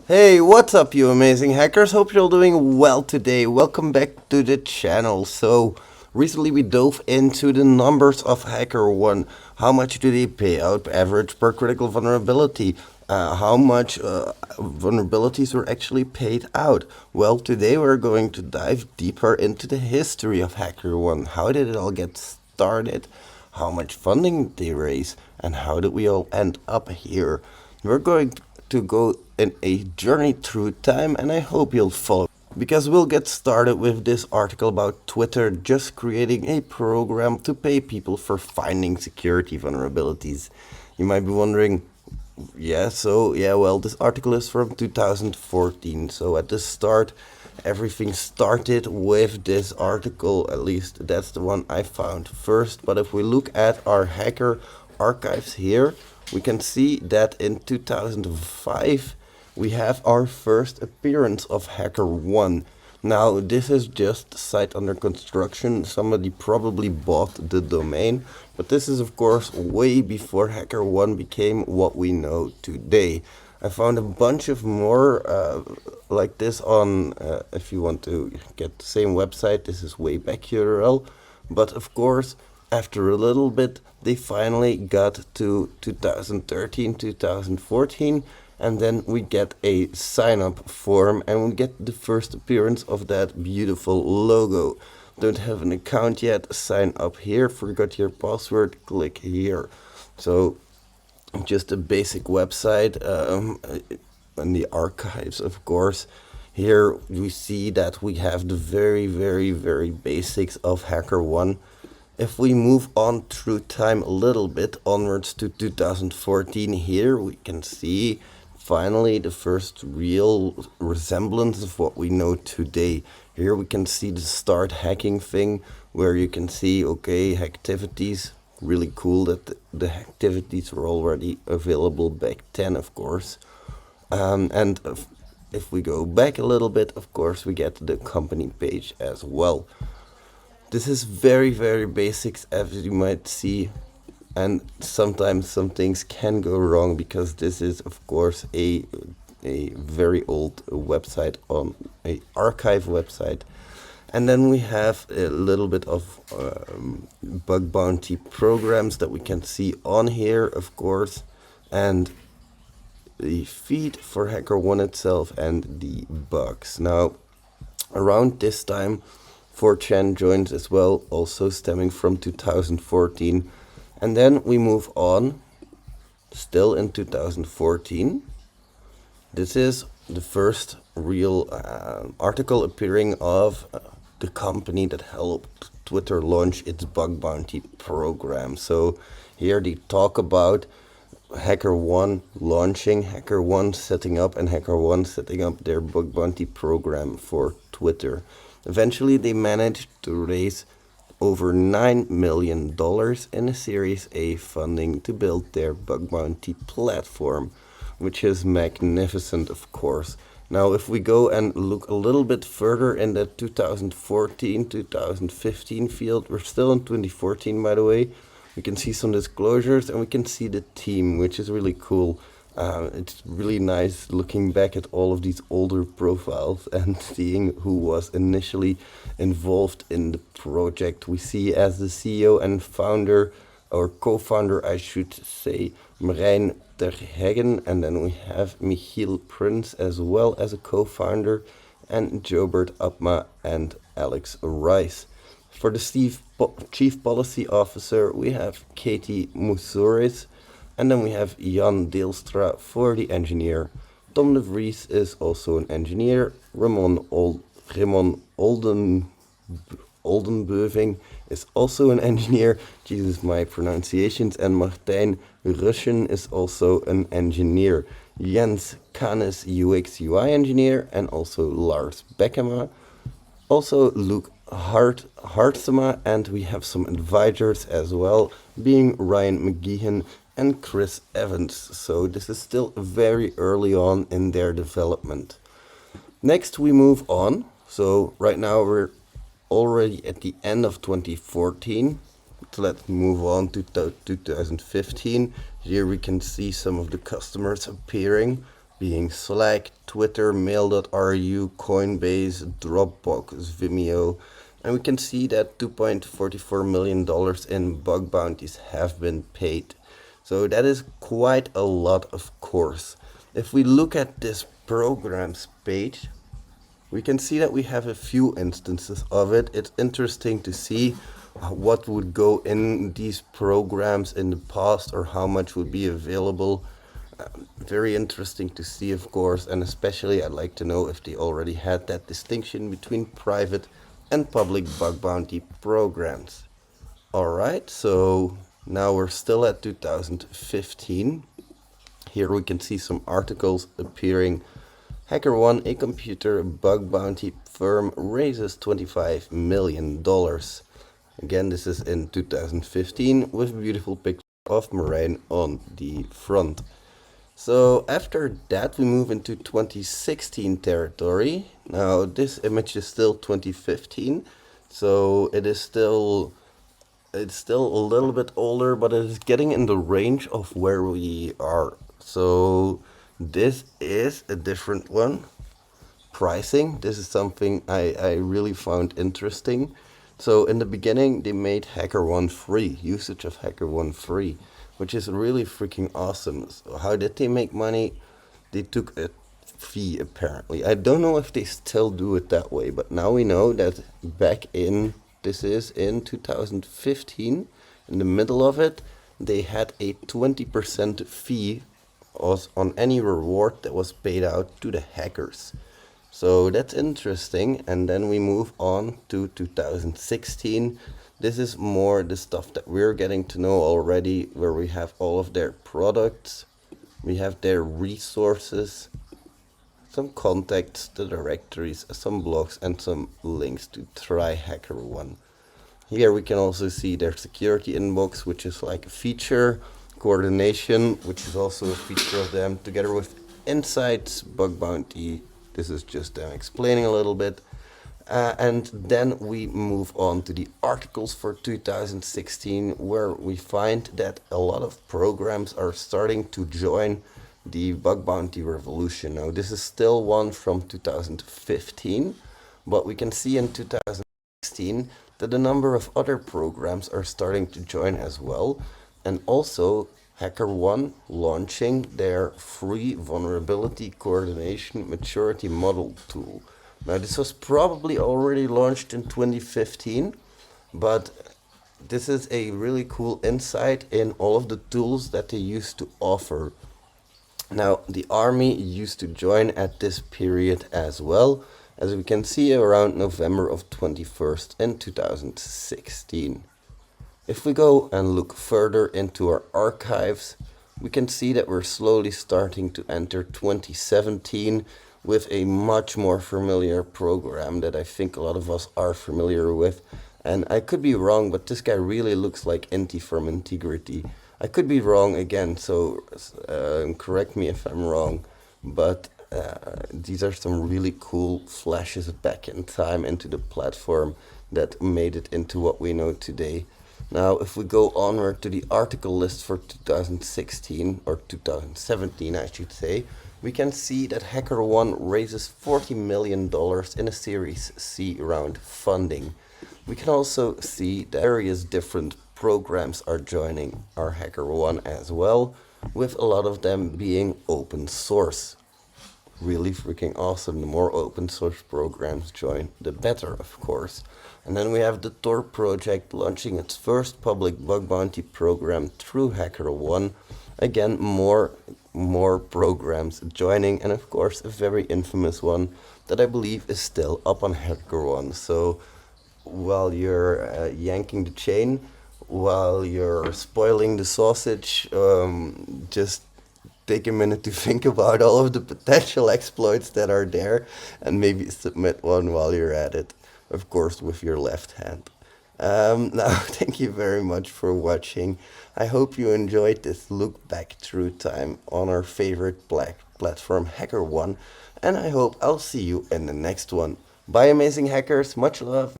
Hey, what's up, you amazing hackers? Hope you're all doing well today. Welcome back to the channel. Recently we dove into the numbers of HackerOne. How much do they pay out average per critical vulnerability? How much vulnerabilities were actually paid out? Well, today we're going to dive deeper into the history of HackerOne. How did it all get started? How much funding did they raise? And how did we all end up here? We're going to go in a journey through time, and I hope you'll follow. Because we'll get started with this article about Twitter just creating a program to pay people for finding security vulnerabilities. You might be wondering, well, this article is from 2014. So at the start, everything started with this article, at least that's the one I found first. But if we look at our hacker archives here, we can see that in 2005 we have our first appearance of HackerOne. Now, this is just a site under construction. Somebody probably bought the domain, but this is of course way before HackerOne became what we know today. I found a bunch of more like this on, if you want to get the same website, this is way back URL. But of course, after a little bit, they finally got to 2013, 2014, and then we get a sign-up form and we get the first appearance of that beautiful logo. Don't have an account yet? Sign up here. Forgot your password? Click here. So just a basic website in the archives, of course. Here we see that we have the very basics of HackerOne. If we move on through time a little bit onwards to 2014, here we can see finally the first real resemblance of what we know today. Here we can see the start hacking thing, where you can see, okay, activities. Really cool that the activities were already available back then, of course. And if we go back a little bit, of course, we get the company page as well. This is very basics, as you might see, and sometimes some things can go wrong because this is of course a very old website, on a archive website. And then we have a little bit of bug bounty programs that we can see on here, of course, and the feed for HackerOne itself and the bugs. Now, around this time, 4chan joins as well, also stemming from 2014. And then we move on, still in 2014. This is the first real article appearing of the company that helped Twitter launch its bug bounty program. So here they talk about HackerOne launching, HackerOne setting up, and HackerOne setting up their bug bounty program for Twitter. Eventually, they managed to raise over $9 million in a Series A funding to build their bug bounty platform, which is magnificent, of course. Now, if we go and look a little bit further in the 2014, 2015 field, we're still in 2014, by the way. We can see some disclosures and we can see the team, which is really cool. It's really nice looking back at all of these older profiles and seeing who was initially involved in the project. We see as the CEO and founder, or co-founder I should say, Marijn Terheggen, and then we have Michiel Prins as well as a co-founder, and Jobert Abma and Alex Rice. For the Chief Policy Officer, we have Katie Mousouris, and then we have Jan Deelstra for the engineer. Tom de Vries is also an engineer. Ramon Oldenbeuving is also an engineer. Jesus, my pronunciations. And Martijn Ruschen is also an engineer. Jens Canis, UX UI engineer, and also Lars Beckema. Also Luke Hartsema, and we have some advisors as well, being Ryan McGeehan and Chris Evans. So this is still very early on in their development. Next we move on. So right now we're already at the end of 2014. So let's move on to 2015. Here we can see some of the customers appearing. being Slack, Twitter, Mail.ru, Coinbase, Dropbox, Vimeo. And we can see that $2.44 million in bug bounties have been paid. So that is quite a lot, of course. If we look at this programs page, we can see that we have a few instances of it. It's interesting to see what would go in these programs in the past or how much would be available. Very interesting to see, of course, and especially I'd like to know if they already had that distinction between private and public bug bounty programs. Alright, so now we're still at 2015. Here we can see some articles appearing. HackerOne, a computer bug bounty firm, raises $25 million. Again, this is in 2015 with a beautiful picture of Moraine on the front. So after that we move into 2016 territory. Now this image is still 2015, so it's still a little bit older, but it is getting in the range of where we are. So this is a different one. Pricing, this is something I really found interesting. So in the beginning they made HackerOne free, usage of HackerOne free, which is really freaking awesome. So how did they make money? They took a fee apparently. I don't know if they still do it that way, but now we know that back in, this is in 2015, in the middle of it, they had a 20% fee on any reward that was paid out to the hackers. So that's interesting. And then we move on to 2016. This is more the stuff that we're getting to know already, where we have all of their products, we have their resources, some contacts, the directories, some blogs, and some links to try HackerOne. Here we can also see their security inbox, which is like a feature, coordination, which is also a feature of them, together with insights, bug bounty. This is just them explaining a little bit. And then we move on to the articles for 2016, where we find that a lot of programs are starting to join the bug bounty revolution. Now, this is still one from 2015, but we can see in 2016 that a number of other programs are starting to join as well. And also HackerOne launching their free vulnerability coordination maturity model tool. Now this was probably already launched in 2015, but this is a really cool insight in all of the tools that they used to offer. Now the army used to join at this period as well, as we can see around November of 21st in 2016. If we go and look further into our archives, we can see that we're slowly starting to enter 2017 with a much more familiar program that I think a lot of us are familiar with. And I could be wrong, but this guy really looks like Inti from Integrity. I could be wrong again, so correct me if I'm wrong, but these are some really cool flashes back in time into the platform that made it into what we know today. Now, if we go onward to the article list for 2016, or 2017 I should say, we can see that HackerOne raises $40 million in a Series C round funding. We can also see that various different programs are joining our HackerOne as well, with a lot of them being open source. Really freaking awesome. The more open source programs join, the better, of course. And then we have the Tor project launching its first public bug bounty program through HackerOne. Again, more programs joining, and of course a very infamous one that I believe is still up on HackerOne. So while you're yanking the chain, while you're spoiling the sausage, just take a minute to think about all of the potential exploits that are there, and maybe submit one while you're at it, of course with your left hand. Now, thank you very much for watching. I hope you enjoyed this look back through time on our favorite platform HackerOne, and I hope I'll see you in the next one. Bye, amazing hackers. Much love.